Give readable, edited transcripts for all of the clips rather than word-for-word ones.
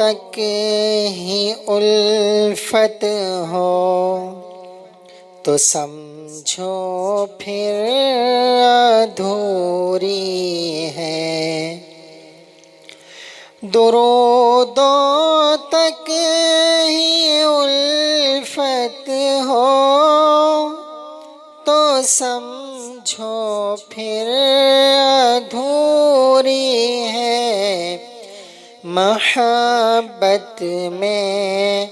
تک ہی الفت ہو تو سمجھو پھر ادھوری ہے۔ درودوں تک ہی الفت ہو تو سمجھو پھر ادھوری ہے۔ محبت میں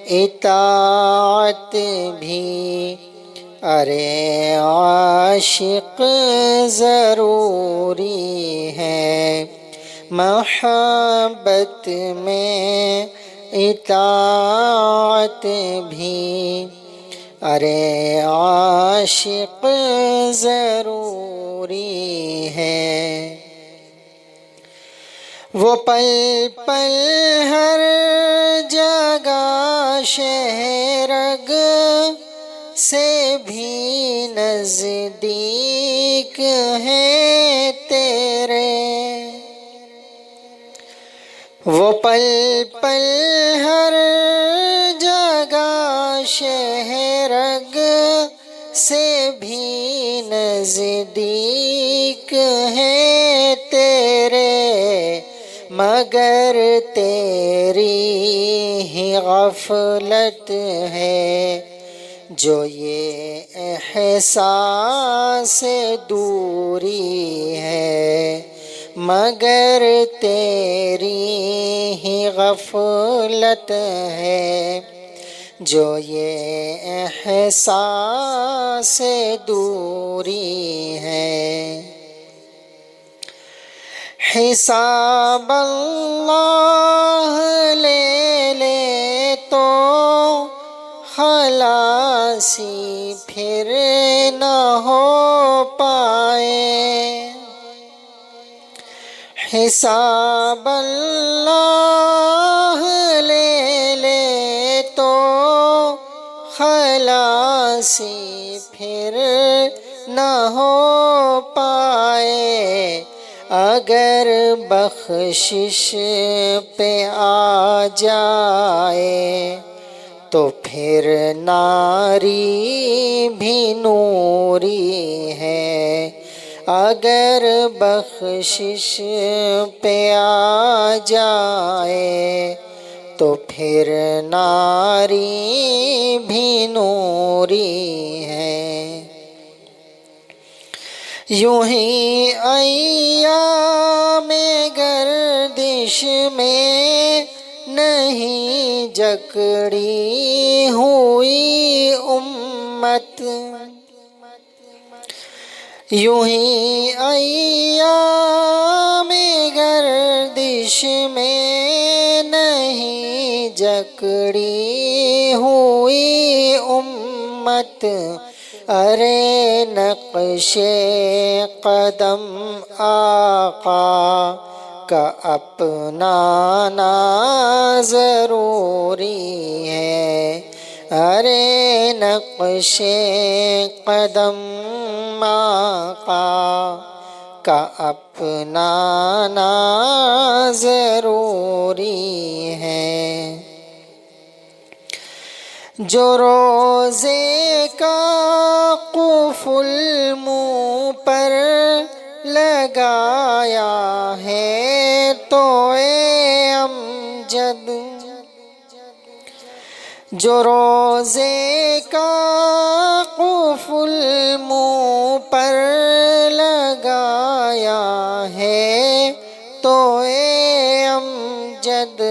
اطاعت بھی ارے عاشق ضروری ہے۔ محبت میں اطاعت بھی ارے عاشق ضروری ہے۔ وہ پل پل ہر جگہ شہرگ سے بھی نزدیک ہے تیرے۔ وہ پل پل ہر جگہ شہرگ سے بھی نزدیک ہے تیرے۔ مگر تیری ہی غفلت ہے جو یہ احساس دوری ہے۔ مگر تیری ہی غفلت ہے جو یہ احساس دوری ہے۔ حساب اللہ لے لے تو خلاصی پھر نہ ہو پائے۔ حساب اللہ لے لے تو خلاصی پھر نہ ہو پائے۔ اگر بخشش پہ آ جائے تو پھر ناری بھی نوری ہے۔ اگر بخشش پہ آ جائے تو پھر ناری بھی نوری ہے۔ یوں ہی ایام گردش میں نہیں جکڑی ہوئی امت۔ یوں ہی ایام گردش میں نہیں جکڑی ہوئی امت۔ ارے نقش قدم آقا کا اپنانا ضروری ہے۔ ارے نقش قدم آقا کا اپنانا ضروری ہے۔ جو روزے کا قفل منہ پر لگایا ہے تو اے امجد، جو روزے کا قفل منہ پر لگایا ہے تو اے امجد،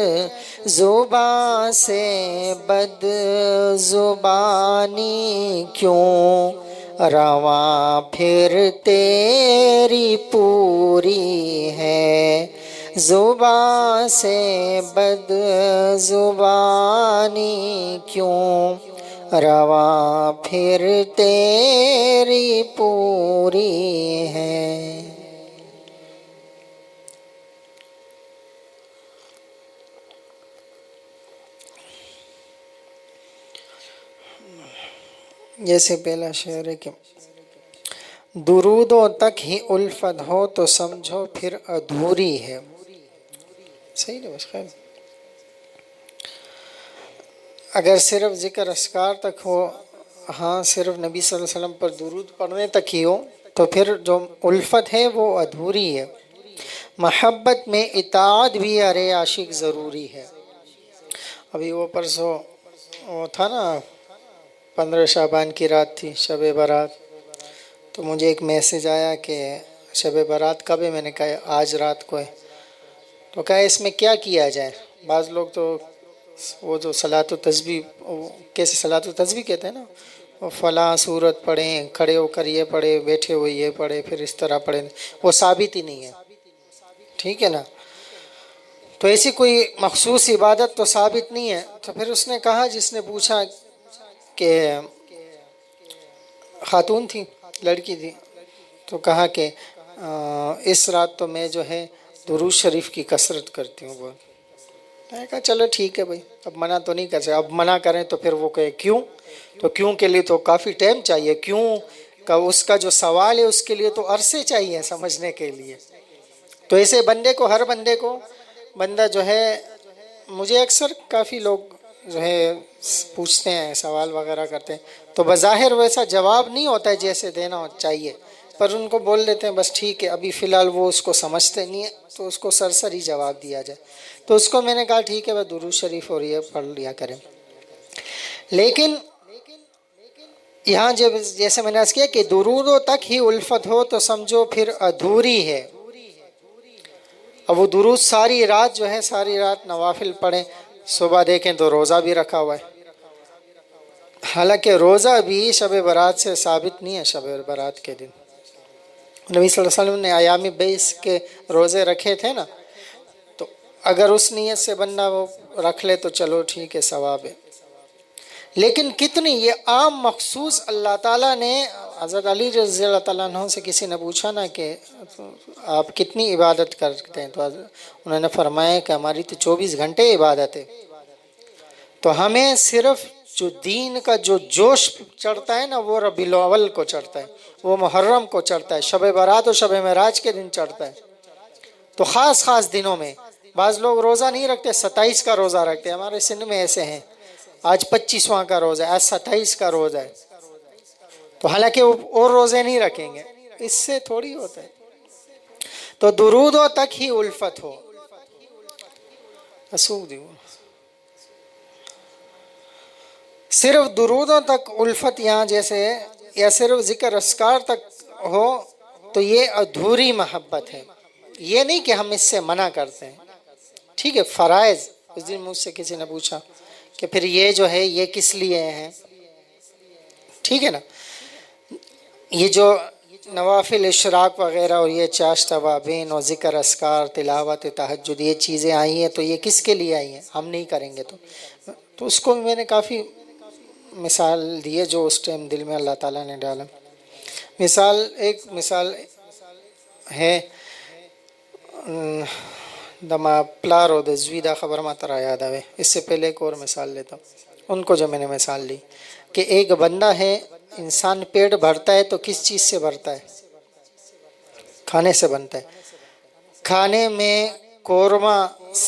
زباں سے بد زبانی کیوں رواں پھر تیری پوری ہے۔ زباں سے بد زبانی کیوں رواں پھر تیری پوری ہے۔ جیسے پہلا شعر ہے کہ درودوں تک ہی الفت ہو تو سمجھو پھر ادھوری ہے۔ صحیح ہے بس خیر۔ اگر صرف ذکر اذکار تک ہو، ہاں صرف نبی صلی اللہ علیہ وسلم پر درود پڑھنے تک ہی ہو، تو پھر جو الفت ہے وہ ادھوری ہے۔ محبت میں اطاعت بھی ارے عاشق ضروری ہے۔ ابھی وہ پرسوں وہ تھا نا، 15 شعبان کی رات تھی، شب برات، تو مجھے ایک میسج آیا کہ شب برات کب ہے؟ میں نے کہا آج رات کو ہے۔ تو کہا اس میں کیا کیا جائے؟ بعض لوگ تو وہ جو صلاۃ و تسبیح، کیسے صلاۃ و تسبیح کہتے ہیں نا، وہ فلاں صورت پڑھیں، کھڑے ہو کر یہ پڑھے، بیٹھے ہوئے یہ پڑھے، پھر اس طرح پڑھیں، وہ ثابت ہی نہیں ہے، ٹھیک ہے نا؟ تو ایسی کوئی مخصوص عبادت تو ثابت نہیں ہے۔ تو پھر اس نے کہا، جس نے پوچھا کہ خاتون تھی، لڑکی تھی، تو کہا کہ اس رات تو میں جو ہے درود شریف کی کثرت کرتی ہوں بہت۔ میں نے کہا چلو ٹھیک ہے بھائی، اب منع تو نہیں کر سکتے، اب منع کریں تو پھر وہ کہے کیوں؟ تو کیوں کے لیے تو کافی ٹائم چاہیے، کیوں کا اس کا جو سوال ہے اس کے لیے تو عرصے چاہیے سمجھنے کے لیے۔ تو ایسے بندے کو، ہر بندے کو، بندہ جو ہے، مجھے اکثر کافی لوگ جو ہے پوچھتے ہیں، سوال وغیرہ کرتے ہیں، تو بظاہر ویسا جواب نہیں ہوتا ہے جیسے دینا چاہیے، پر ان کو بول دیتے ہیں بس ٹھیک ہے، ابھی فی الحال وہ اس کو سمجھتے نہیں ہیں، تو اس کو سرسری جواب دیا جائے۔ تو اس کو میں نے کہا ٹھیک ہے بھائی، درود شریف اور یہ پڑھ لیا کریں۔ لیکن یہاں جب جیسے میں نے عرض کیا کہ درودوں تک ہی الفت ہو تو سمجھو پھر ادھوری ہے۔ اب وہ درود ساری رات جو ہے، ساری رات نوافل پڑھیں، صبح دیکھیں تو روزہ بھی رکھا ہوا ہے، حالانکہ روزہ بھی شب برات سے ثابت نہیں ہے۔ شب برات کے دن نبی صلی اللہ علیہ وسلم نے ایام بیس کے روزے رکھے تھے نا، تو اگر اس نیت سے بندہ وہ رکھ لے تو چلو ٹھیک ہے، ثواب ہے۔ لیکن کتنی یہ عام مخصوص اللہ تعالیٰ نے، حضرت علی رضی اللہ تعالیٰ عنہ سے کسی نے پوچھا نا کہ آپ کتنی عبادت کرتے ہیں، تو انہوں نے فرمایا کہ ہماری تو 24 گھنٹے عبادت ہے۔ تو ہمیں صرف جو دین کا جو جوش چڑھتا ہے نا، وہ ربیع الاول کو چڑھتا ہے، وہ محرم کو چڑھتا ہے، شب برات و شب معراج کے دن چڑھتا ہے۔ تو خاص خاص دنوں میں بعض لوگ روزہ نہیں رکھتے، 27 کا روزہ رکھتے ہیں، ہمارے سندھ میں ایسے ہیں، آج 25واں کا روزہ ہے، آج 27 کا روزہ ہے، تو حالانکہ وہ اور روزے نہیں رکھیں گے، اس سے تھوڑی ہوتا ہے۔ تو درودوں تک ہی الفت ہو۔ صرف درودوں تک الفت یہاں جیسے، یا صرف ذکر اذکار تک ہو تو یہ ادھوری محبت ہے، یہ نہیں کہ ہم اس سے منع کرتے ہیں، ٹھیک ہے؟ فرائض، اس دن مجھ سے کسی نے پوچھا کہ پھر یہ جو ہے یہ کس لیے ہیں، ٹھیک ہے نا؟ یہ جو نوافل اشراق وغیرہ اور یہ چاشت توابین اور ذکر اذکار، تلاوت تہجد، یہ چیزیں آئی ہیں تو یہ کس کے لیے آئی ہیں؟ ہم نہیں کریں گے تو اس کو میں نے کافی مثال دی ہے جو اس ٹائم دل میں اللہ تعالیٰ نے ڈالا۔ ایک مثال ہے، دما پلارو دے زویدہ خبر ما ترا یاد آوے، اس سے پہلے ایک اور مثال لیتا ہوں، ان کو جو میں نے مثال لی کہ ایک بندہ ہے، انسان پیٹ بھرتا ہے تو کس چیز سے بھرتا ہے؟ کھانے سے بنتا ہے۔ کھانے میں قورمہ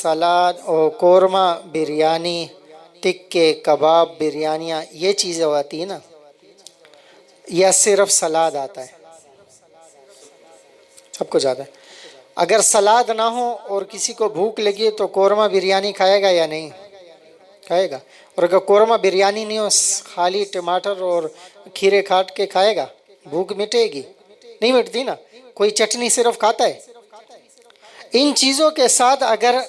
سلاد اور قورمہ بریانی، تکے کباب، بریانیاں، یہ چیزیں آتی ہیں نا، یا صرف سلاد آتا ہے؟ سب کچھ آتا ہے۔ اگر سلاد نہ ہو اور کسی کو بھوک لگی تو قورمہ بریانی کھائے گا یا نہیں؟ کھائے گا۔ اور اگر قورمہ بریانی نہیں ہو، خالی ٹماٹر اور کھیرے کاٹ کے کھائے گا، بھوک مٹے گی؟ نہیں مٹتی نا۔ کوئی چٹنی صرف کھاتا ہے؟ ان چیزوں کے ساتھ اگر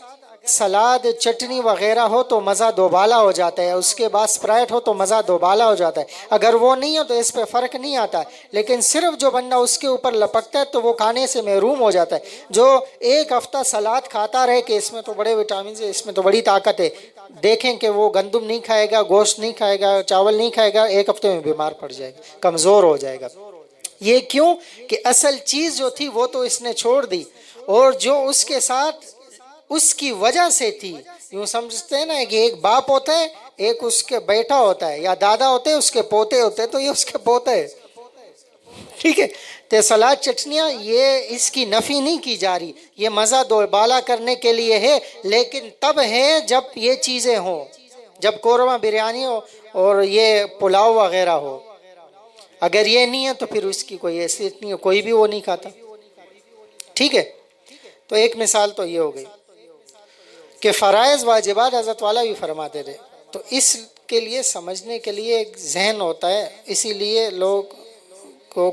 سلاد، چٹنی وغیرہ ہو تو مزہ دوبالا ہو جاتا ہے، اس کے بعد اسپرائٹ ہو تو مزہ دوبالا ہو جاتا ہے، اگر وہ نہیں ہو تو اس پہ فرق نہیں آتا ہے۔ لیکن صرف جو بندہ اس کے اوپر لپکتا ہے تو وہ کھانے سے محروم ہو جاتا ہے۔ جو ایک ہفتہ سلاد کھاتا رہے کہ اس میں تو بڑے وٹامنز ہیں، اس میں تو بڑی طاقت ہے، دیکھیں کہ وہ گندم نہیں کھائے گا، گوشت نہیں کھائے گا، چاول نہیں کھائے گا، ایک ہفتے میں بیمار پڑ جائے گا، کمزور ہو جائے گا۔ یہ کیوں کہ اصل چیز جو تھی وہ تو اس نے چھوڑ دی، اور جو اس کے ساتھ اس کی وجہ سے تھی، یوں سمجھتے ہیں نا کہ ایک باپ ہوتا ہے، ایک اس کے بیٹا ہوتا ہے، یا دادا ہوتے ہیں اس کے پوتے ہوتے ہیں، تو یہ اس کے پوتے ہے، ٹھیک ہے؟ تو سلاد، چٹنیاں، یہ اس کی نفی نہیں کی جا رہی، یہ مزہ دوبالا کرنے کے لیے ہے، لیکن تب ہے جب یہ چیزیں ہوں۔ جب قورمہ بریانی ہو اور یہ پلاؤ وغیرہ ہو، اگر یہ نہیں ہے تو پھر اس کی کوئی حیثیت نہیں ہے، کوئی بھی وہ نہیں کھاتا. ٹھیک ہے. تو ایک مثال تو یہ ہو گئی کہ فرائض واجبات حضرت والا بھی فرماتے تھے. تو اس کے لیے سمجھنے کے لیے ایک ذہن ہوتا ہے، اسی لیے لوگ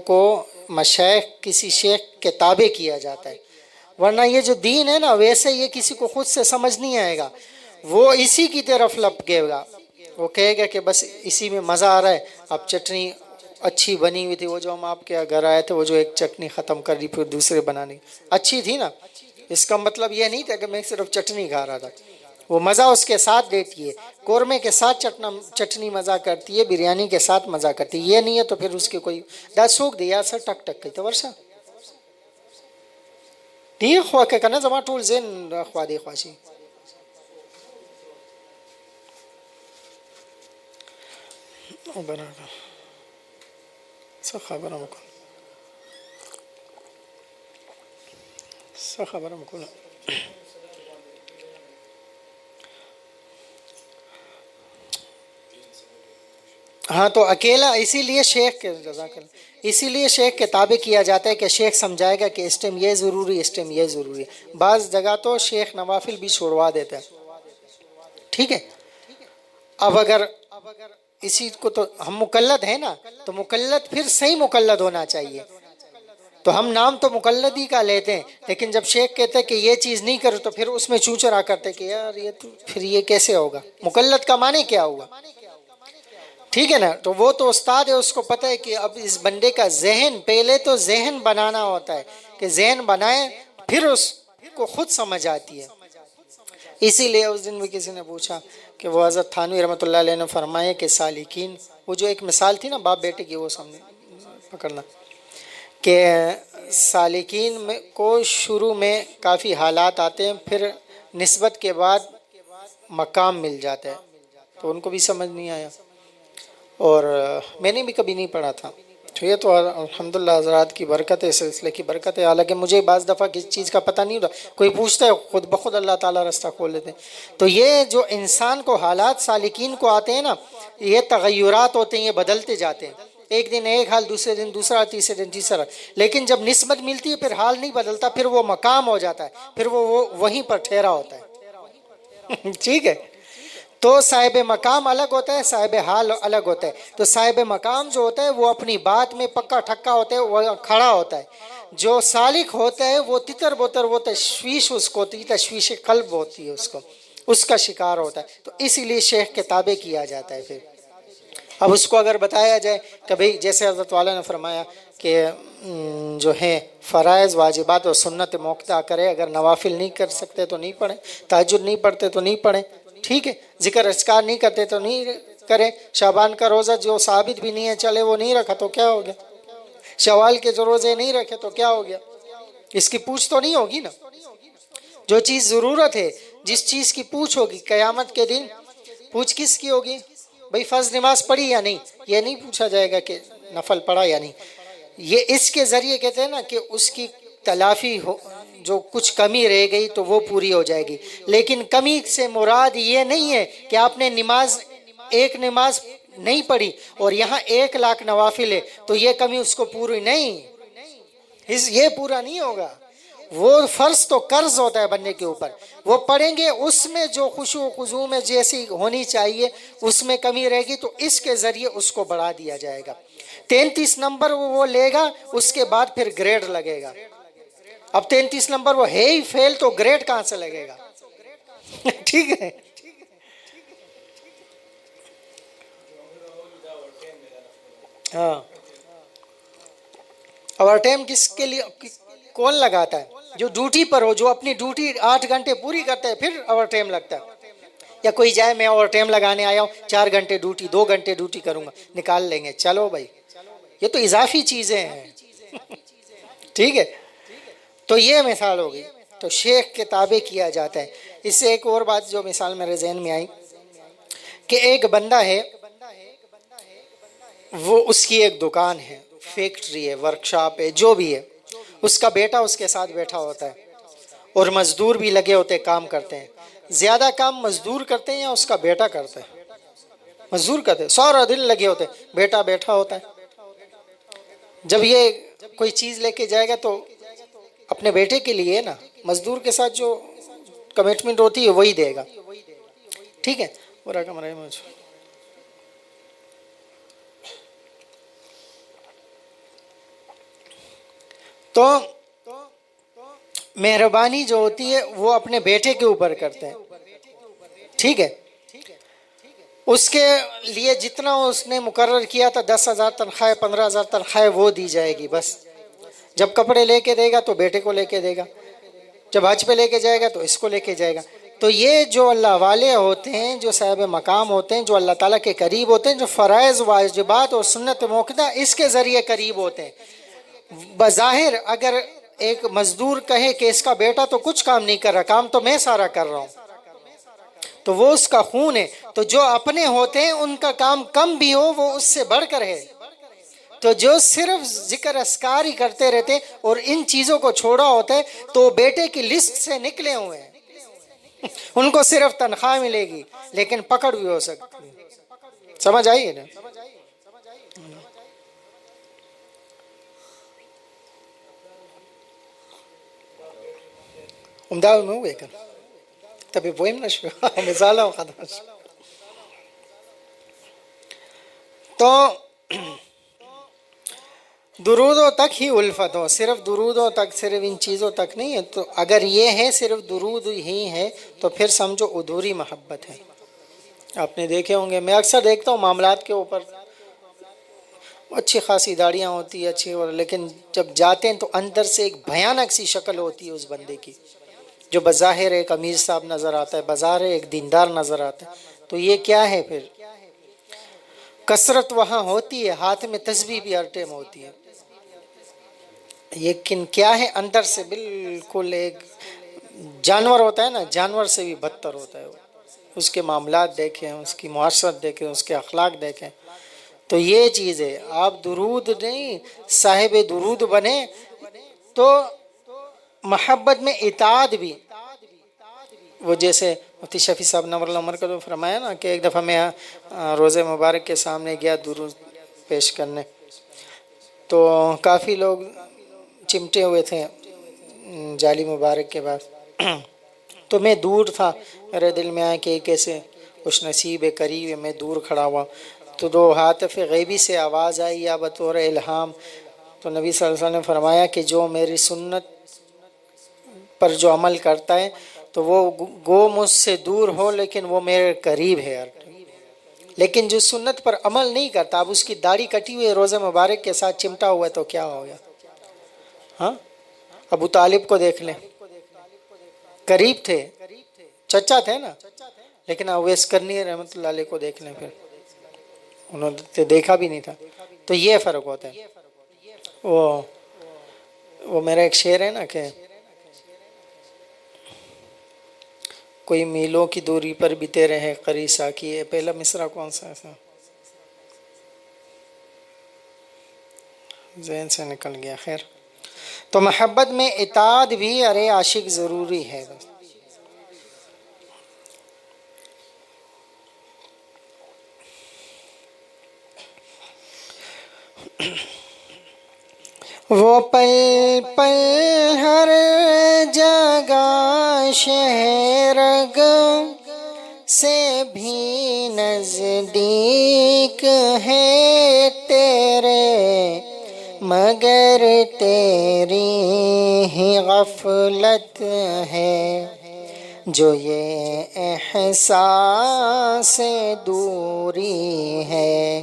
کو مشائخ کسی شیخ کے تابع کیا جاتا ہے. ورنہ یہ جو دین ہے نا، ویسے یہ کسی کو خود سے سمجھ نہیں آئے گا، وہ اسی کی طرف لپکے گا. وہ کہے گا کہ بس اسی میں مزہ آ رہا ہے. اب چٹنی اچھی بنی ہوئی تھی، وہ جو ہم آپ کے گھر آئے تھے، وہ جو ایک چٹنی ختم کر دی پھر دوسرے بنانی اچھی تھی نا، اس کا مطلب یہ نہیں تھا کہ میں صرف چٹنی کھا رہا تھا. وہ مزہ اس کے ساتھ دیتی ہے، قورمے کے ساتھ چٹنی مزہ کرتی ہے، بریانی کے ساتھ مزہ کرتی ہے. یہ نہیں ہے تو پھر اس کے کوئی دا سوکھ دیا سر ٹک ٹک تو ورشا دی خوا کے کنا زما ټول زین خوا دی خواشي. او برابر څه خبره وکړه څه خبره وکړه. ہاں تو اکیلا اسی لیے شیخ کے اسی لیے شیخ کے تابع کیا جاتا ہے کہ شیخ سمجھائے گا کہ اس ٹائم یہ ضروری، اس ٹائم یہ ضروری ہے. بعض جگہ تو شیخ نوافل بھی چھوڑوا دیتا ہے. ٹھیک ہے. اب اگر اسی کو تو ہم مقلد ہیں نا، تو مقلد پھر صحیح مقلد ہونا چاہیے. تو ہم نام تو مقلد ہی کا لیتے ہیں، لیکن جب شیخ کہتے ہیں کہ یہ چیز نہیں کرو تو پھر اس میں چوچرا کرتے کہ یار یہ تو پھر یہ کیسے ہوگا، مقلد کا معنی کیا ہوا. ٹھیک ہے نا. تو وہ تو استاد ہے، اس کو پتہ ہے کہ اب اس بندے کا ذہن، پہلے تو ذہن بنانا ہوتا ہے کہ ذہن بنائے پھر اس کو خود سمجھ آتی ہے. اسی لیے اس دن بھی کسی نے پوچھا کہ وہ حضرت تھانوی رحمۃ اللہ علیہ نے فرمائے کہ سالکین، وہ جو ایک مثال تھی نا باپ بیٹے کی، وہ سامنے پکڑنا کہ سالکین میں کو شروع میں کافی حالات آتے ہیں، پھر نسبت کے بعد مقام مل جاتا ہے. تو ان کو بھی سمجھ نہیں آیا، اور میں نے بھی کبھی نہیں پڑھا تھا. تو یہ تو الحمدللہ حضرات کی برکت ہے، سلسلے کی برکت ہے. حالانکہ مجھے بعض دفعہ کسی چیز کا پتہ نہیں ہوتا، کوئی پوچھتا ہے خود بخود اللہ تعالیٰ راستہ کھول دیتے ہیں. تو یہ جو انسان کو حالات سالکین کو آتے ہیں نا، یہ تغیرات ہوتے ہیں، یہ بدلتے جاتے ہیں. ایک دن ایک حال، دوسرے دن دوسرا، تیسرے دن تیسرا. لیکن جب نسبت ملتی ہے پھر حال نہیں بدلتا، پھر وہ مقام ہو جاتا ہے، پھر وہ وہیں پر ٹھہرا ہوتا ہے. ٹھیک ہے. تو صاحب مقام الگ ہوتا ہے، صاحب حال الگ ہوتا ہے. تو صاحب مقام جو ہوتا ہے وہ اپنی بات میں پکا ٹھکا ہوتا ہے، وہ کھڑا ہوتا ہے. جو سالک ہوتا ہے وہ تتر بتر، وہ تشویش اس کو ہوتی ہے، تشویش قلب ہوتی ہے، اس کا شکار ہوتا ہے. تو اسی لیے شیخ کے تابع کیا جاتا ہے. پھر اب اس کو اگر بتایا جائے کہ بھئی جیسے حضرت والا نے فرمایا کہ جو ہے فرائض واجبات اور سنت موقع کرے، اگر نوافل نہیں کر سکتے تو نہیں پڑھیں، تہجد نہیں پڑھتے تو نہیں پڑھیں. ٹھیک ہے. ذکر اذکار نہیں کرتے تو نہیں کریں. شعبان کا روزہ جو ثابت بھی نہیں ہے چلے وہ نہیں رکھا تو کیا ہو گیا. شوال کے جو روزے نہیں رکھے تو کیا ہو گیا. اس کی پوچھ تو نہیں ہوگی نا. جو چیز ضرورت ہے، جس چیز کی پوچھ ہوگی قیامت کے دن، پوچھ کس کی ہوگی؟ بھئی فرض نماز پڑھی یا نہیں، یہ نہیں پوچھا جائے گا کہ نفل پڑھا یا نہیں. یہ اس کے ذریعے کہتے ہیں نا کہ اس کی تلافی ہو، جو کچھ کمی رہ گئی تو وہ پوری ہو جائے گی. لیکن کمی سے مراد یہ نہیں ہے کہ آپ نے ایک نماز نہیں پڑھی اور یہاں 1,00,000 نوافل ہے تو یہ کمی اس کو پوری نہیں، یہ پورا نہیں ہوگا. وہ فرض تو قرض ہوتا ہے بندے کے اوپر، وہ پڑھیں گے، اس میں جو خشوع و خضوع میں جیسی ہونی چاہیے اس میں کمی رہے گی تو اس کے ذریعے اس کو بڑھا دیا جائے گا. 33 نمبر وہ لے گا، اس کے بعد پھر گریڈ لگے گا. اب 33 نمبر وہ ہے ہی فیل تو گریڈ کہاں سے لگے گا. ٹھیک ہے. ہاں. اوور ٹائم کس کے لیے کون لگاتا ہے؟ جو ڈیوٹی پر ہو، جو اپنی ڈیوٹی 8 گھنٹے پوری کرتا ہے پھر اوور ٹائم لگتا ہے. یا کوئی جائے میں اوور ٹائم لگانے آیا ہوں، 4 گھنٹے ڈیوٹی، 2 گھنٹے ڈیوٹی کروں گا، نکال لیں گے. چلو بھائی یہ تو اضافی چیزیں ہیں. ٹھیک ہے. تو یہ مثال ہوگی. تو شیخ کے تابع کیا جاتا ہے. اس سے ایک اور بات جو مثال میرے ذہن میں آئی کہ ایک بندہ ہے، وہ اس کی ایک دکان ہے، فیکٹری ہے، ورکشاپ ہے، جو بھی ہے. اس کا بیٹا اس کے ساتھ بیٹھا ہوتا ہے اور مزدور بھی لگے ہوتے کام کرتے ہیں. زیادہ کام مزدور کرتے ہیں یا اس کا بیٹا کرتا ہے؟ مزدور کرتے ہیں، سارا دن لگے ہوتے ہیں، بیٹا بیٹھا ہوتا ہے۔ جب یہ کوئی چیز لے کے جائے گا تو اپنے بیٹے کے لیے نا، مزدور کے ساتھ جو کمٹمنٹ ہوتی ہے وہی دے گا، ٹھیک ہے۔ برا کمرے میں تو مہربانی جو ہوتی ہے وہ اپنے بیٹے کے اوپر کرتے ہیں، ٹھیک ہے۔ اس کے لیے جتنا اس نے مقرر کیا تھا 10,000 تنخواہ 15,000 تنخواہ وہ دی جائے گی بس۔ جب کپڑے لے کے دے گا تو بیٹے کو لے کے دے گا، جب حج پہ لے کے جائے گا تو اس کو لے کے جائے گا۔ تو یہ جو اللہ والے ہوتے ہیں، جو صاحب مقام ہوتے ہیں، جو اللہ تعالیٰ کے قریب ہوتے ہیں، جو فرائض واجبات اور سنت موقدہ اس کے ذریعے قریب ہوتے ہیں، بظاہر اگر ایک مزدور کہے کہ اس کا بیٹا تو کچھ کام نہیں کر رہا، کام تو میں سارا کر رہا ہوں، تو وہ اس کا خون ہے۔ تو جو اپنے ہوتے ہیں ان کا کام کم بھی ہو وہ اس سے بڑھ کر ہے۔ تو جو صرف ذکر اذکار ہی کرتے رہتے اور ان چیزوں کو چھوڑا ہوتا ہے تو بیٹے کی لسٹ سے نکلے ہوئے ہیں، ان کو صرف تنخواہ ملے گی لیکن پکڑ بھی ہو سکتی ہے۔ سمجھ آئیے نا؟ امداد میں ہوئے کر تبھی وہی نشو مثال خدمت۔ تو درودوں تک ہی الفت ہو، صرف درودوں تک، صرف ان چیزوں تک نہیں ہے۔ تو اگر یہ ہے صرف درود ہی ہے تو پھر سمجھو ادھوری محبت ہے۔ آپ نے دیکھے ہوں گے، میں اکثر دیکھتا ہوں معاملات کے اوپر اچھی خاصی داڑیاں ہوتی ہے اچھی، لیکن جب جاتے ہیں تو اندر سے ایک بھیانک سی شکل ہوتی ہے اس بندے کی، جو بظاہر ایک امیر صاحب نظر آتا ہے، بظاہر ایک دیندار نظر آتا ہے۔ تو یہ کیا ہے پھر؟ کثرت وہاں ہوتی ہے، ہاتھ میں تسبیح بھی ہر ٹائم ہوتی ہے، لیکن کیا ہے اندر سے بالکل ایک جانور ہوتا ہے نا، جانور سے بھی بدتر ہوتا ہے وہ۔ اس کے معاملات دیکھیں، اس کی معاشرت دیکھیں، اس کے اخلاق دیکھیں۔ تو یہ چیز ہے، آپ درود نہیں صاحب درود بنے تو محبت میں اطاعت بھی۔ وہ جیسے مفتی شفیع صاحب نور اللہ عمر کا تو فرمایا نا کہ ایک دفعہ میں روزہ مبارک کے سامنے گیا درود پیش کرنے، تو کافی لوگ چمٹے ہوئے تھے جالی مبارک کے بعد، تو میں دور تھا، میرے دل میں آیا کہ کیسے خوش نصیب ہے، قریب ہے، میں دور کھڑا ہوا تو دو ہاتف غیبی سے آواز آئی یا بطور الہام۔ تو نبی صلی اللہ علیہ وسلم نے فرمایا کہ جو میری سنت پر جو عمل کرتا ہے تو وہ گو مجھ سے دور ہو لیکن وہ میرے قریب ہے یار۔ لیکن جو سنت پر عمل نہیں کرتا، اب اس کی داڑھی کٹی ہوئی روزہ مبارک کے ساتھ چمٹا ہوا ہے تو کیا ہو گیا؟ ہاں، ابو طالب کو دیکھ لیں، قریب تھے، چچا تھے نا، لیکن اویس کرنی رحمۃ اللہ علیہ کو دیکھ لیں، پھر انہوں نے دیکھا بھی نہیں تھا۔ تو یہ فرق ہوتا ہے۔ وہ میرا ایک شعر ہے نا کہ کوئی میلوں کی دوری پر بھی تیرے ہیں قریب ساکی، ہے پہلا مصرع کون سا ایسا ذہن سے نکل گیا، خیر۔ تو محبت میں اطاعت بھی ارے عاشق ضروری ہے۔ وہ پل پل ہر جگہ شہرگ سے بھی نزدیک ہے تیرے، مگر تیری ہی غفلت ہے جو یہ احساس دوری ہے،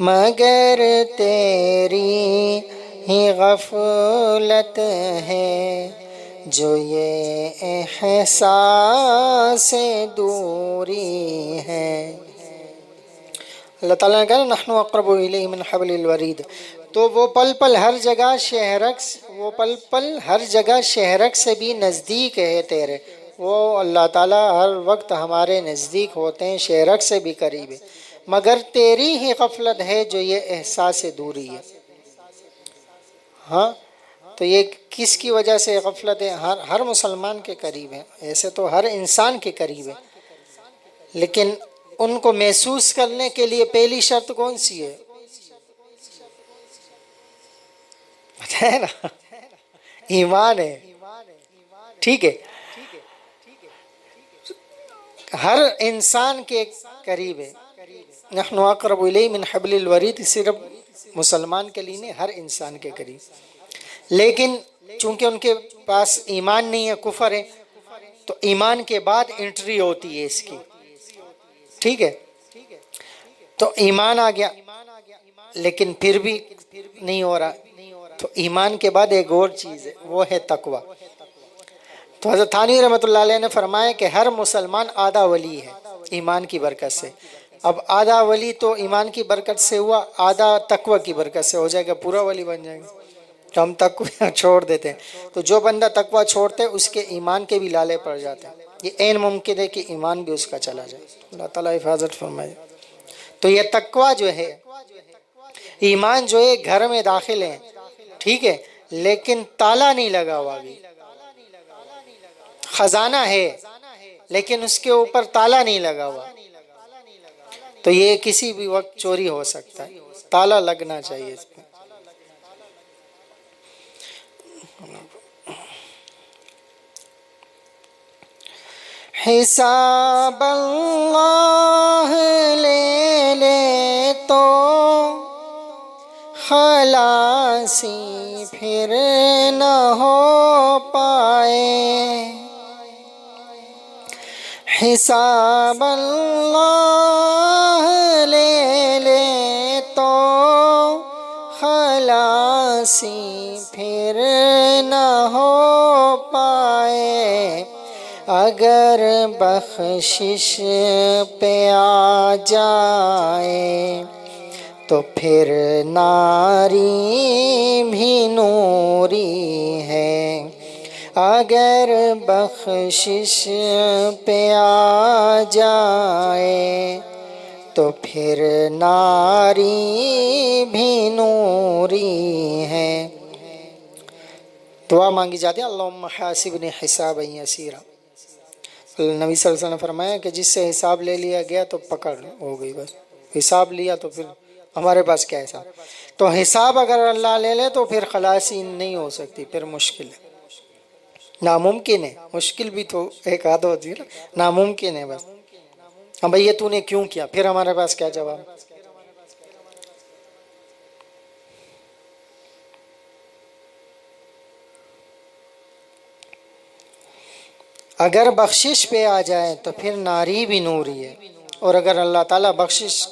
مگر تیری ہی غفلت ہے جو یہ احساس دوری ہے۔ اللہ تعالیٰ نے کہا نحن اقرب الیہ من حبل الورید۔ تو وہ پل پل ہر جگہ شہرک سے بھی نزدیک ہے تیرے۔ وہ اللہ تعالیٰ ہر وقت ہمارے نزدیک ہوتے ہیں، شہرک سے بھی قریب ہے، مگر تیری ہی غفلت ہے جو یہ احساس دوری ہے۔ ہاں، تو یہ کس کی وجہ سے غفلت ہے؟ ہر مسلمان کے قریب ہے، ایسے تو ہر انسان کے قریب ہے، لیکن ان کو محسوس کرنے کے لیے پہلی شرط کون سی ہے؟ پتہ ہے نا، ایمان ہے، ٹھیک ہے، ہر انسان کے قریب ہے۔ نحن اقرب الیہ من حبل الورید، صرف مسلمان کے لیے نہیں، ہر انسان کے قریب، لیکن چونکہ ان کے پاس ایمان نہیں ہے، کفر ہے، تو ایمان کے بعد انٹری ہوتی ہے اس کی، ٹھیک ہے، تو ایمان آ گیا لیکن پھر بھی نہیں ہو رہا، تو ایمان کے بعد ایک اور چیز ہے، وہ ہے تقوی۔ تو حضرت تھانوی رحمۃ اللہ علیہ نے فرمایا کہ ہر مسلمان آدھا ولی ہے ایمان کی برکت سے۔ اب آدھا ولی تو ایمان کی برکت سے ہوا، آدھا تقوی کی برکت سے ہو جائے گا، پورا ولی بن جائے گا۔ تو ہم تقوی چھوڑ دیتے ہیں، تو جو بندہ تقوی چھوڑتے اس کے ایمان کے بھی لالے پڑ جاتے ہیں، یہ عین ممکن ہے کہ ایمان بھی اس کا چلا جائے، اللہ تعالیٰ حفاظت فرمائے۔ تو یہ تقوی جو ہے، ایمان جو ہے گھر میں داخل ہے، ٹھیک ہے، لیکن تالا نہیں لگا ہوا، ابھی خزانہ ہے لیکن اس کے اوپر تالا نہیں لگا ہوا، تو یہ کسی بھی وقت چوری ہو سکتا ہے، تالا لگنا چاہیے اس پہ۔ حساب اللہ لے لے تو خلاصی پھر نہ ہو پائے، حساب اللہ لے لے تو خلاصی پھر نہ ہو پائے، اگر بخشش پہ آ جائے تو پھر ناری بھی نوری ہے، اگر بخشش پہ آ جائے تو پھر ناری بھی نوری ہے۔ دعا مانگی جاتی ہے، اللہم حاسبنی حسابا یسیرا۔ نبی صلی اللہ علیہ وسلم نے فرمایا کہ جس سے حساب لے لیا گیا تو پکڑ ہو گئی، بس حساب لیا تو پھر ہمارے پاس کیا حساب؟ تو حساب اگر اللہ لے لے تو پھر خلاصی نہیں ہو سکتی، پھر مشکل ہے، ناممکن ہے، مشکل بھی تو ایک آدھ ہوتی ہے نا، ناممکن ہے بس۔ ہاں بھئی یہ تو نے کیوں کیا، پھر ہمارے پاس کیا جواب؟ اگر بخشش پہ آ جائے تو پھر ناری بھی نوری ہے، اور اگر اللہ تعالیٰ بخشش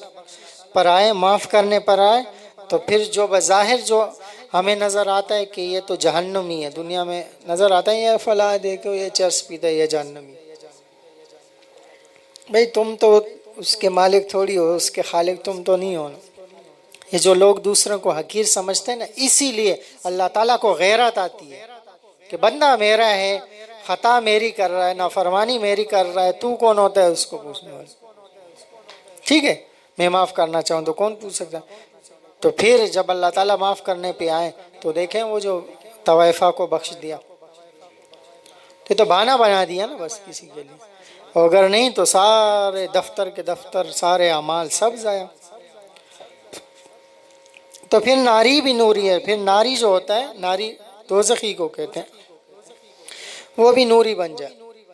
پر آئے، معاف کرنے پر آئے، تو پھر جو بظاہر جو ہمیں نظر آتا ہے کہ یہ تو جہنمی ہے، دنیا میں نظر آتا ہے یہ فلاں دیکھو یہ چرس پیتا ہے یہ جہنمی، بھئی تم تو اس کے مالک تھوڑی ہو، اس کے خالق تم تو نہیں ہو نا۔ یہ جو لوگ دوسروں کو حقیر سمجھتے ہیں نا، اسی لیے اللہ تعالیٰ کو غیرت آتی ہے کہ بندہ میرا ہے، خطا میری کر رہا ہے، نافرمانی میری کر رہا ہے، تو کون ہوتا ہے اس کو پوچھنے والا؟ ٹھیک ہے، میں معاف کرنا چاہوں تو کون پوچھ سکتا؟ تو پھر جب اللہ تعالیٰ معاف کرنے پہ آئے تو دیکھیں وہ جو طوائفہ کو بخش دیا، تو بہانہ بنا دیا نا بس کسی کے لیے، اور اگر نہیں تو سارے دفتر کے دفتر، سارے اعمال سب ضائع۔ تو پھر ناری بھی نوری ہے، پھر ناری جو ہوتا ہے، ناری دوزخی کو کہتے ہیں، وہ بھی نوری بن جائے،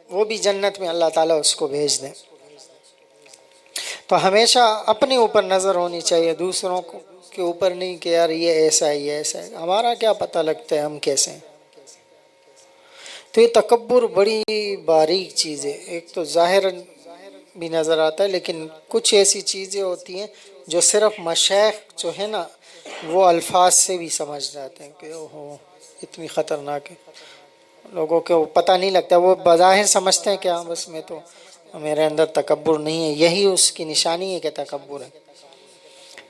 وہ بھی جنت میں اللہ تعالیٰ اس کو بھیج دیں۔ تو ہمیشہ اپنے اوپر نظر ہونی چاہیے، دوسروں کے اوپر نہیں کہ یار یہ ایسا ہے یہ ایسا ہے، ہمارا کیا پتہ لگتا ہے ہم کیسے ہیں۔ تو یہ تکبر بڑی باریک چیز ہے، ایک تو ظاہر بھی نظر آتا ہے، لیکن کچھ ایسی چیزیں ہوتی ہیں جو صرف مشائخ جو ہے نا وہ الفاظ سے بھی سمجھ جاتے ہیں کہ اوہو اتنی خطرناک ہے، لوگوں کو پتہ نہیں لگتا، وہ بظاہر سمجھتے ہیں کہ ہاں بس میں تو میرے اندر تکبر نہیں ہے، یہی اس کی نشانی ہے کہ تکبر ہے۔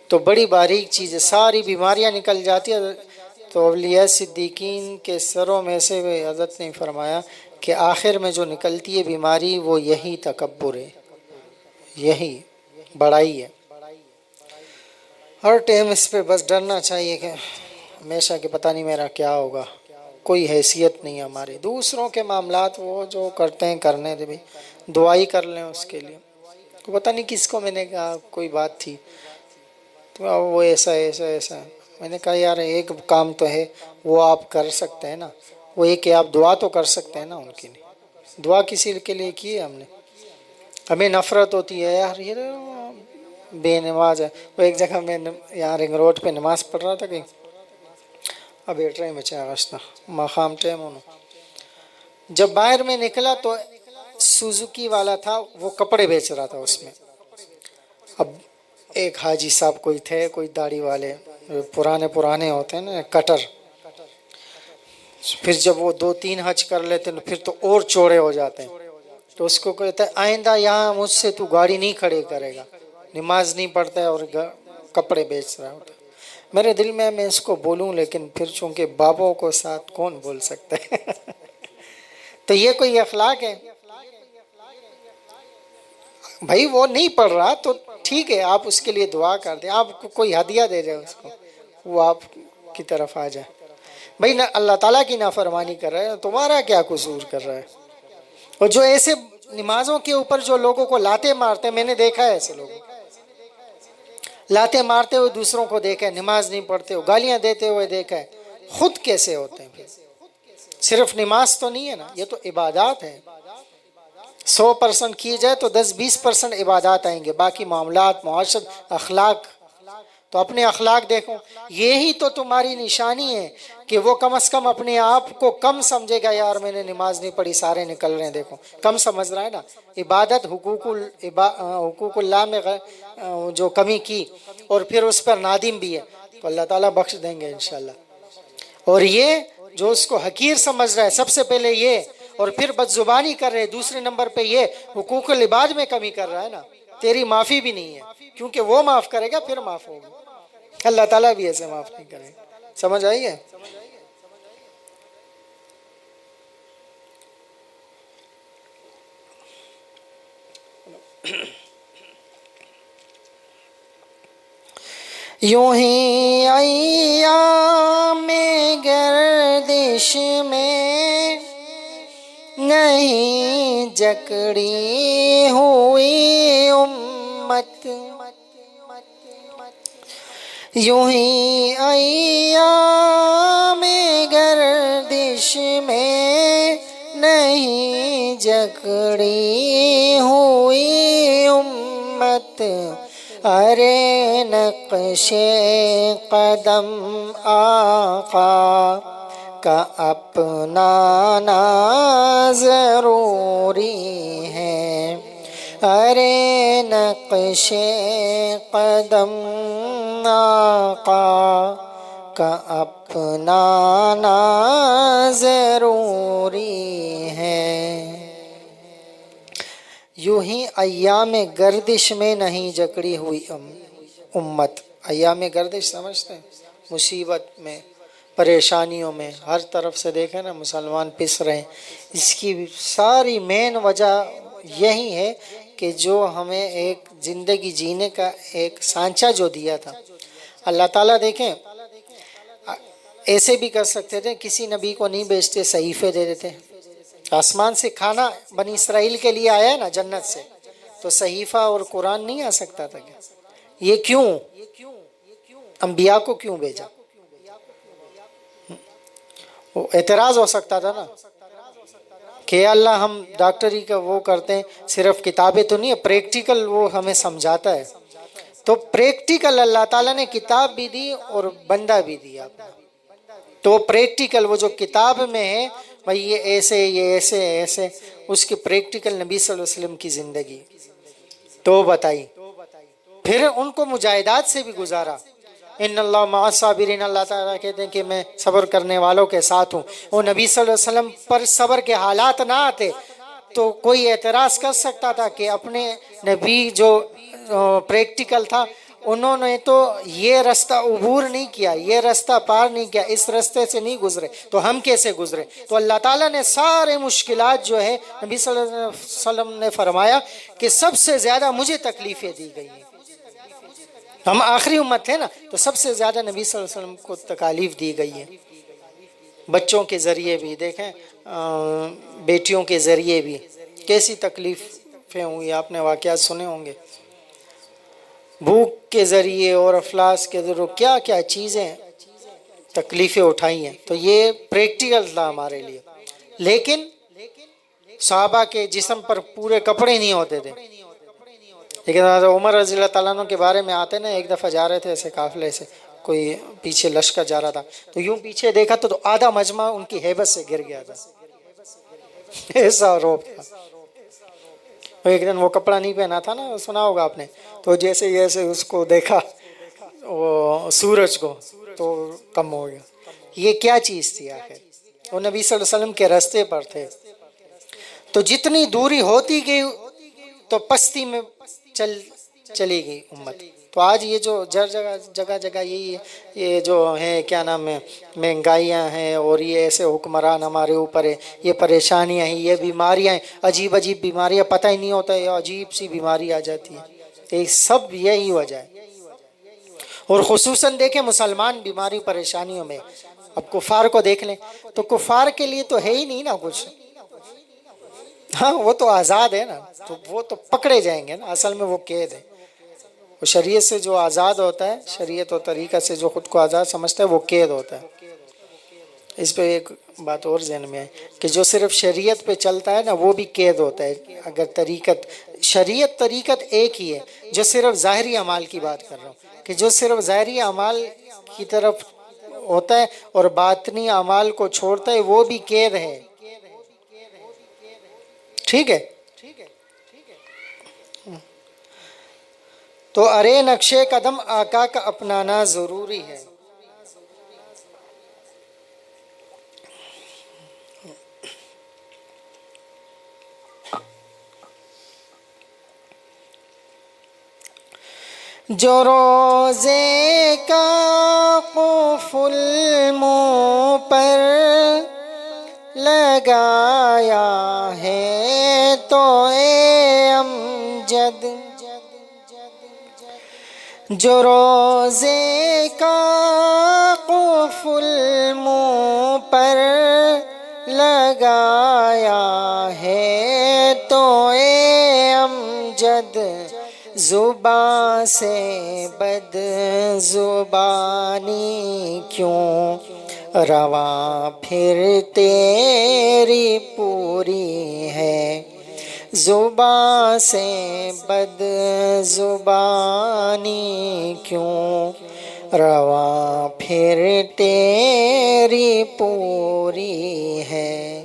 تو بڑی باریک چیز ہے، ساری بیماریاں نکل جاتی ہے۔ تو اولیاء صدیقین کے سروں میں سے حضرت نے فرمایا کہ آخر میں جو نکلتی ہے بیماری وہ یہی تکبر ہے، یہی بڑائی ہے۔ ہر ٹائم اس پہ بس ڈرنا چاہیے کہ ہمیشہ کہ پتہ نہیں میرا کیا ہوگا، کوئی حیثیت نہیں ہماری. دوسروں کے معاملات وہ جو کرتے ہیں کرنے دے بھائی، دعائی کر لیں اس کے لیے. تو پتہ نہیں کس کو میں نے کہا کوئی بات تھی تو وہ ایسا ایسا ایسا. میں نے کہا یار ایک کام تو ہے وہ آپ کر سکتے ہیں نا، وہ یہ کہ آپ دعا تو کر سکتے ہیں نا ان کے لیے. دعا کسی کے لیے کی ہے ہم نے. ہمیں نفرت ہوتی ہے یار یہ بے نماز ہے. وہ ایک جگہ میں یہاں رنگ روڈ پہ نماز پڑھ رہا تھا کہ اب بیٹھ رہے ہیں بچے آغشتہ مقام ٹیم انہوں. جب باہر میں نکلا تو سوزوکی والا تھا، وہ کپڑے بیچ رہا تھا اس میں. اب ایک حاجی صاحب کوئی تھے، کوئی داڑھی والے پرانے ہوتے ہیں نا کٹر. پھر جب وہ 2-3 حج کر لیتے ہیں پھر تو اور چوڑے ہو جاتے ہیں. تو اس کو کہتا ہے آئندہ یہاں مجھ سے تو گاڑی نہیں کھڑے کرے گا. نماز نہیں پڑھتا ہے اور کپڑے بیچ رہا ہوتا ہے. میرے دل میں اس کو بولوں لیکن پھر چونکہ بابوں کو ساتھ کون بول سکتا ہے. تو یہ کوئی اخلاق ہے بھائی؟ وہ نہیں پڑھ رہا تو ٹھیک ہے، آپ اس کے لیے دعا کر دیں، آپ کو کوئی ہدیہ دے دیں اس کو، وہ آپ کی طرف آ جائے. بھائی نہ اللہ تعالیٰ کی نافرمانی کر رہا ہے، تمہارا کیا قصور کر رہا ہے؟ اور جو ایسے نمازوں کے اوپر جو لوگوں کو لاتے مارتے ہیں، میں نے دیکھا ہے ایسے لوگوں لاتے مارتے ہوئے دوسروں کو دیکھا ہے، نماز نہیں پڑھتے ہوئے گالیاں دیتے ہوئے دیکھا ہے. خود کیسے ہوتے ہیں پھر؟ صرف نماز تو نہیں ہے نا، یہ تو عبادات ہے. 100% کی جائے تو 10-20% عبادات آئیں گے، باقی معاملات، معاشرت، اخلاق. تو اپنے اخلاق دیکھو. یہی تو تمہاری نشانی ہے کہ وہ کم از کم اپنے آپ کو کم سمجھے گا. یار میں نے نماز نہیں پڑھی، سارے نکل رہے ہیں، دیکھو کم سمجھ رہا ہے نا. عبادت حقوق اللہ میں جو کمی کی اور پھر اس پر نادم بھی ہے تو اللہ تعالیٰ بخش دیں گے انشاءاللہ. اور یہ جو اس کو حقیر سمجھ رہا ہے، سب سے پہلے یہ، اور پھر بد زبانی کر رہے، دوسرے نمبر پہ یہ حقوق العباد میں کمی کر رہا ہے نا، تیری معافی بھی نہیں ہے، کیونکہ وہ معاف کرے گا پھر معاف ہوگا. اللہ تعالیٰ بھی ایسے معاف نہیں کرے. سمجھ آئی ہے؟ یوں ہی ایام گردش میں نہیں جکڑی ہوئی امت. یوں ہی ایام گردش میں نہیں جکڑی ہوئی امت. ارے نقش قدم آقا کا اپنانا ضروری ہے. ارے نقش قدم آقا کا اپنانا ضروری ہے. یوں ہی ایام گردش میں نہیں جکڑی ہوئی امت. ایام گردش سمجھتے ہیں؟ مصیبت میں، پریشانیوں میں، ہر طرف سے دیکھیں نا مسلمان پس رہے ہیں. اس کی ساری مین وجہ یہی ہے کہ جو ہمیں ایک زندگی جینے کا ایک سانچہ جو دیا تھا اللہ تعالیٰ. دیکھیں ایسے بھی کر سکتے تھے، کسی نبی کو نہیں بیچتے، صحیفے دے دیتے. آسمان سے کھانا بنی اسرائیل کے لیے آیا ہے نا جنت سے، تو صحیفہ اور قرآن نہیں آ سکتا تھا کیا؟ یہ کیوں؟ انبیاء کو کیوں بھیجا؟ وہ اعتراض ہو سکتا تھا نا کہ اللہ ہم ڈاکٹری کا وہ کرتے ہیں، صرف کتابیں تو نہیں ہے، پریکٹیکل وہ ہمیں سمجھاتا ہے. تو پریکٹیکل اللہ تعالیٰ نے کتاب بھی دی اور بندہ بھی دیا. تو پریکٹیکل وہ جو کتاب میں ہے بھائی یہ ایسے یہ ایسے ایسے، اس کی پریکٹیکل نبی صلی اللہ علیہ وسلم کی زندگی تو بتائی. پھر ان کو مجاہدات سے بھی گزارا. ان اللہ مع الصابرین، اللہ تعالیٰ کہتے ہیں کہ میں صبر کرنے والوں کے ساتھ ہوں. وہ نبی صلی اللہ علیہ وسلم پر صبر کے حالات نہ آتے تو کوئی اعتراض کر سکتا تھا کہ اپنے نبی جو پریکٹیکل تھا انہوں نے تو یہ رستہ عبور نہیں کیا، یہ رستہ پار نہیں کیا، اس رستے سے نہیں گزرے تو ہم کیسے گزرے؟ تو اللہ تعالیٰ نے سارے مشکلات جو ہے نبی صلی اللہ علیہ وسلم نے فرمایا کہ سب سے زیادہ مجھے تکلیفیں دی گئی ہیں. ہم آخری امت ہے نا، تو سب سے زیادہ نبی صلی اللہ علیہ وسلم کو تکالیف دی گئی ہے. بچوں کے ذریعے بھی دیکھیں، بیٹیوں کے ذریعے بھی کیسی تکلیفیں ہوئی، آپ نے واقعات سنے ہوں گے، بھوک کے ذریعے اور افلاس کے ذریعے کیا کیا چیزیں تکلیفیں اٹھائی ہیں. تو یہ پریکٹیکل تھا ہمارے لیے. لیکن صحابہ کے جسم پر پورے کپڑے نہیں ہوتے تھے. لیکن عمر رضی اللہ تعالیٰ عنہ کے بارے میں آتے نا، ایک دفعہ جا رہے تھے ایسے قافلے سے، کوئی پیچھے لشکر جا رہا تھا، تو یوں پیچھے دیکھا تو آدھا مجمع ان کی ہیبت سے گر گیا تھا. ایسا روب تھا. ایک دن وہ کپڑا نہیں پہنا تھا نا، سنا ہوگا آپ نے، تو جیسے جیسے اس کو دیکھا وہ سورج کو تو کم ہو گیا. یہ کیا چیز تھی آخر؟ وہ نبی صلی اللہ علیہ وسلم کے راستے پر تھے. تو جتنی دوری ہوتی گئی تو پستی میں چلی گئی امت. تو آج یہ جو جگہ جگہ یہی ہے، یہ جو ہے کیا نام ہے، مہنگائیاں ہیں اور یہ ایسے حکمران ہمارے اوپر ہے، یہ پریشانیاں ہیں، یہ بیماریاں ہیں، عجیب عجیب بیماریاں، پتہ ہی نہیں ہوتا ہے، عجیب سی بیماری آ جاتی ہے. یہ سب یہی وجہ ہے. اور خصوصاً دیکھیں مسلمان بیماری پریشانیوں میں. اب کفار کو دیکھ لیں تو کفار کے لیے تو ہے ہی نہیں نا کچھ. ہاں وہ تو آزاد ہے نا، تو وہ تو پکڑے جائیں گے نا، اصل میں وہ قید ہے. وہ شریعت سے جو آزاد ہوتا ہے، شریعت و طریقہ سے جو خود کو آزاد سمجھتا ہے، وہ قید ہوتا ہے. اس پہ ایک بات اور ذہن میں ہے کہ جو صرف شریعت پہ چلتا ہے نا وہ بھی قید ہوتا ہے. اگر طریقت ایک ہی ہے، جو صرف ظاہری اعمال کی بات کر رہا ہوں، کہ جو صرف ظاہری اعمال کی طرف ہوتا ہے اور باطنی اعمال کو چھوڑتا ہے، وہ بھی قید ہے. ٹھیک ہے. تو ارے نقشے قدم آقا کا اپنانا ضروری ہے. جو روزے کا قفل منہ پر لگایا ہے تو اے امجد، جو روزے کا قفل منہ پر لگایا ہے تو اے امجد، زباں سے بد زبانی کیوں رواں پھر تیری پوری ہے. زباں سے بد زبانی کیوں رواں پھر تیری پوری ہے.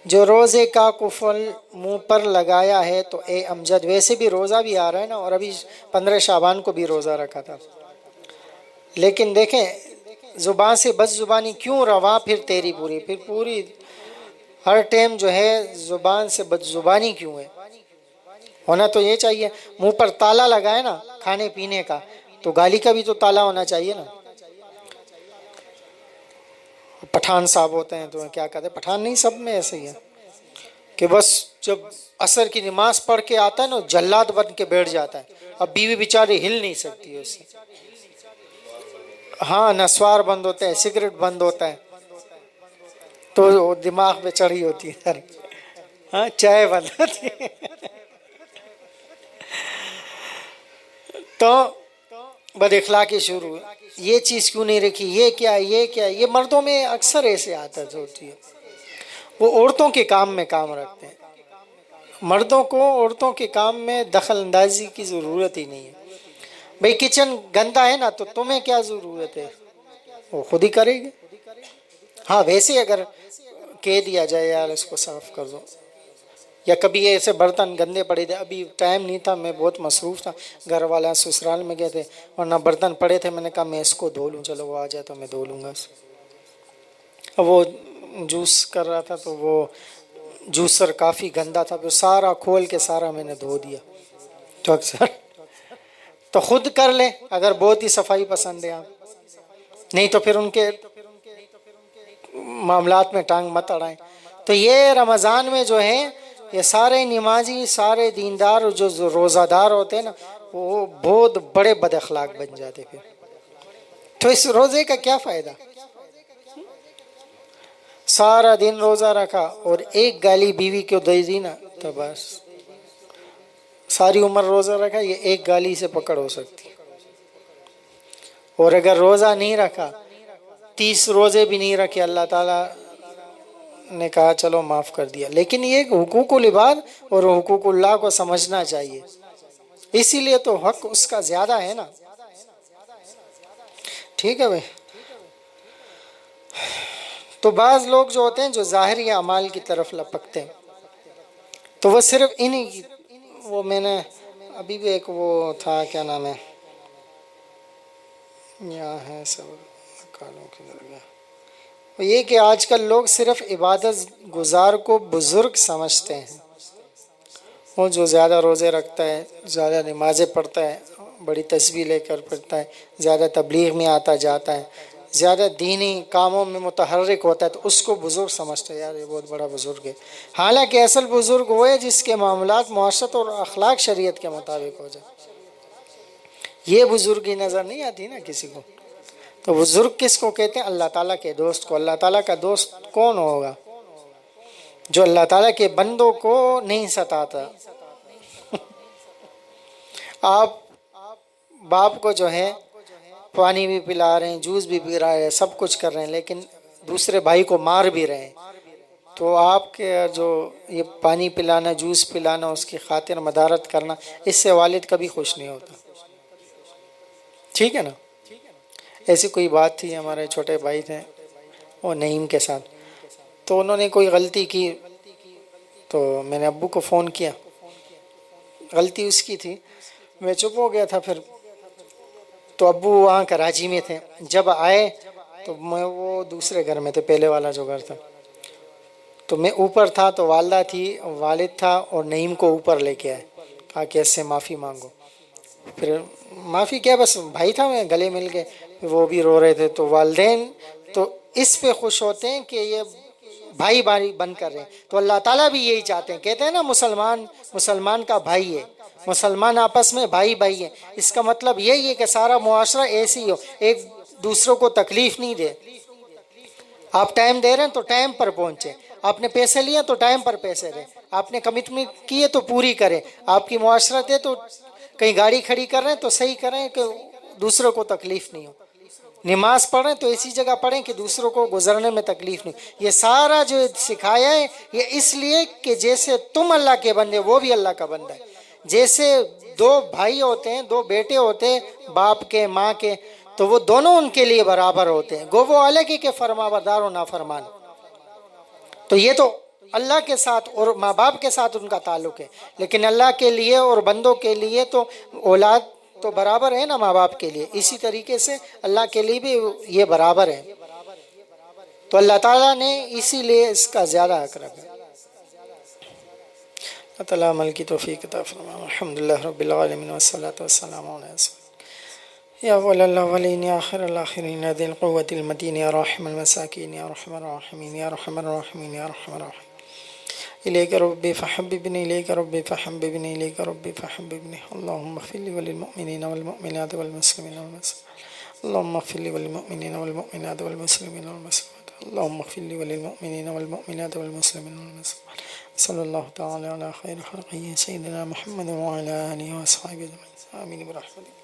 جو روزے کا قفل منہ پر لگایا ہے تو اے امجد. ویسے بھی روزہ بھی آ رہا ہے نا، اور ابھی 15 شعبان کو بھی روزہ رکھا تھا. لیکن دیکھیں زبان سے بد زبانی کیوں رواں پھر تیری پوری، پھر پوری ہر ٹائم جو ہے زبان سے بد زبانی کیوں ہے؟ ہونا تو یہ چاہیے. منہ پر تالا لگائے نا کھانے پینے کا، تو گالی کا بھی تو تالا ہونا چاہیے نا. پٹھان صاحب ہوتے ہیں تو کیا کہتے ہیں، پٹھان نہیں سب میں ایسے ہی ہے کہ بس جب عصر کی نماز پڑھ کے آتا ہے نا جلاد بن کے بیٹھ جاتا ہے. اب بیوی بیچاری ہل نہیں سکتی ہے اس سے. ہاں نسوار بند ہوتا ہے، سگریٹ بند ہوتا ہے، تو دماغ پہ چڑھی ہوتی ہے. ہاں چائے بند ہوتی ہے. تو بد اخلاقی شروع، یہ چیز کیوں نہیں رکھی، یہ کیا یہ مردوں میں اکثر ایسے عادت ہوتی ہے. وہ عورتوں کے کام میں کام رکھتے ہیں. مردوں کو عورتوں کے کام میں دخل اندازی کی ضرورت ہی نہیں ہے. بھئی کچن گندا ہے نا تو تمہیں کیا ضرورت ہے، وہ خود ہی کرے گی. ہاں ویسے اگر کہہ دیا جائے یار اس کو صاف کر دو، یا کبھی ایسے برتن گندے پڑے تھے، ابھی ٹائم نہیں تھا، میں بہت مصروف تھا، گھر والا سسرال میں گئے تھے، ورنہ برتن پڑے تھے، میں نے کہا میں اس کو دھو لوں، چلو وہ آ جائے تو میں دھو لوں گا. اب وہ جوس کر رہا تھا تو وہ جوسر کافی گندا تھا، پھر سارا کھول کے سارا میں نے دھو دیا. تو اکثر تو خود کر لیں اگر بہت ہی صفائی پسند ہے آپ، نہیں تو پھر ان کے معاملات میں ٹانگ مت اڑائیں. تو یہ رمضان میں جو ہے یہ سارے نمازی، سارے دیندار جو روزہ دار ہوتے ہیں نا، وہ بہت بڑے بد اخلاق بن جاتے. پھر تو اس روزے کا کیا فائدہ؟ سارا دن روزہ رکھا اور ایک گالی بیوی کو دے دی نا تو بس ساری عمر روزہ رکھا، یہ ایک گالی سے پکڑ ہو سکتی. اور اگر روزہ نہیں رکھا، 30 روزے بھی نہیں رکھے، اللہ تعالیٰ نے کہا چلو معاف کر دیا. لیکن یہ حقوق العباد اور حقوق اللہ کو سمجھنا چاہیے، اسی لیے تو حق اس کا زیادہ ہے نا. ٹھیک ہے بھائی. تو بعض لوگ جو ہوتے ہیں جو ظاہری اعمال کی طرف لپکتے ہیں، تو وہ صرف انہی کی، وہ میں نے ابھی بھی ایک وہ تھا، کیا نام ہے، یہاں ہے سب کالوں کی درگاہ، وہ یہ کہ آج کل لوگ صرف عبادت گزار کو بزرگ سمجھتے ہیں. وہ جو زیادہ روزے رکھتا ہے، زیادہ نمازیں پڑھتا ہے، بڑی تسبیح لے کر پڑھتا ہے، زیادہ تبلیغ میں آتا جاتا ہے، زیادہ دینی کاموں میں متحرک ہوتا ہے، تو اس کو بزرگ سمجھتا ہے، یار یہ بہت بڑا بزرگ ہے. حالانکہ اصل بزرگ وہ ہے جس کے معاملات معاشرت اور اخلاق شریعت کے مطابق ہو جائے. یہ بزرگی نظر نہیں آتی نا کسی کو. تو بزرگ کس کو کہتے ہیں؟ اللہ تعالیٰ کے دوست کو. اللہ تعالیٰ کا دوست کون ہوگا؟ جو اللہ تعالیٰ کے بندوں کو نہیں ستاتا. آپ باپ کو جو ہے پانی بھی پلا رہے ہیں، جوس بھی پی رہا ہے، سب کچھ کر رہے ہیں، لیکن دوسرے بھائی کو مار بھی رہے ہیں، تو آپ کے جو یہ پانی پلانا، جوس پلانا، اس کی خاطر مدارت کرنا، اس سے والد کبھی خوش نہیں ہوتا. ٹھیک ہے نا. ایسی کوئی بات تھی، ہمارے چھوٹے بھائی تھے وہ نعیم کے ساتھ، تو انہوں نے کوئی غلطی کی، تو میں نے ابو کو فون کیا، غلطی اس کی تھی، میں چپ ہو گیا تھا. پھر تو ابو وہاں کراچی میں تھے، جب آئے تو میں وہ دوسرے گھر میں تھے، پہلے والا جو گھر تھا، تو میں اوپر تھا، تو والدہ تھی، والد تھا، اور نعیم کو اوپر لے کے آئے، کہا کہ اس سے معافی مانگو. پھر معافی کیا، بس بھائی تھا، میں گلے مل گئے. وہ بھی رو رہے تھے. تو والدین تو اس پہ خوش ہوتے ہیں کہ یہ بھائی بھائی بن کر رہے ہیں. تو اللہ تعالیٰ بھی یہی چاہتے ہیں، کہتے ہیں نا مسلمان کا بھائی ہے، مسلمان آپس میں بھائی بھائی ہیں. اس کا مطلب یہی ہے کہ سارا معاشرہ ایسی ہی ہو، ایک دوسروں کو تکلیف نہیں دے. آپ ٹائم دے رہے ہیں تو ٹائم پر پہنچے، آپ نے پیسے لیے تو ٹائم پر پیسے دیں، آپ نے کمٹمنٹ کی ہے تو پوری کریں. آپ کی معاشرت ہے تو کہیں گاڑی کھڑی کر رہے ہیں تو صحیح کریں کہ دوسروں کو تکلیف نہیں ہو. نماز پڑھیں تو ایسی جگہ پڑھیں کہ دوسروں کو گزرنے میں تکلیف نہیں. یہ سارا جو سکھایا ہے یہ اس لیے کہ جیسے تم اللہ کے بندے وہ بھی اللہ کا بندہ ہے. جیسے دو بھائی ہوتے ہیں، دو بیٹے ہوتے ہیں باپ کے ماں کے، تو وہ دونوں ان کے لیے برابر ہوتے ہیں، گو وہ الگ ہی کہ فرما بردار و نافرمان. تو یہ تو اللہ کے ساتھ اور ماں باپ کے ساتھ ان کا تعلق ہے، لیکن اللہ کے لیے اور بندوں کے لیے تو اولاد تو برابر ہے نا ماں باپ کے لیے. اسی طریقے سے اللہ کے لیے بھی یہ برابر ہے. تو اللہ تعالیٰ نے اسی لیے اس کا زیادہ حق رکھا. اللہ تعالیٰ عمل کی توفیق عطا فرمائے. الحمدللہ رب العالمین والصلاة والسلام علیہ یا اول الاولین یا آخر الاخرین یا ذی القوة المتین یا راحم المساکین یا رحم الراحمین یا رحم الراحمین یا رحم الراحمین. إليك ربي فحببني إليك ربي فحببني إليك ربي فحببني. اللهم اغفر لي وللمؤمنين والمؤمنات والمسلمين والمسلمات. اللهم اغفر لي وللمؤمنين والمؤمنات والمسلمين والمسلمات. اللهم اغفر لي وللمؤمنين والمؤمنات والمسلمين والمسلمات. صلى الله تعالى على خير خلقه سيدنا محمد وعلى آله وأصحابه أجمعين. آمين برحمتك.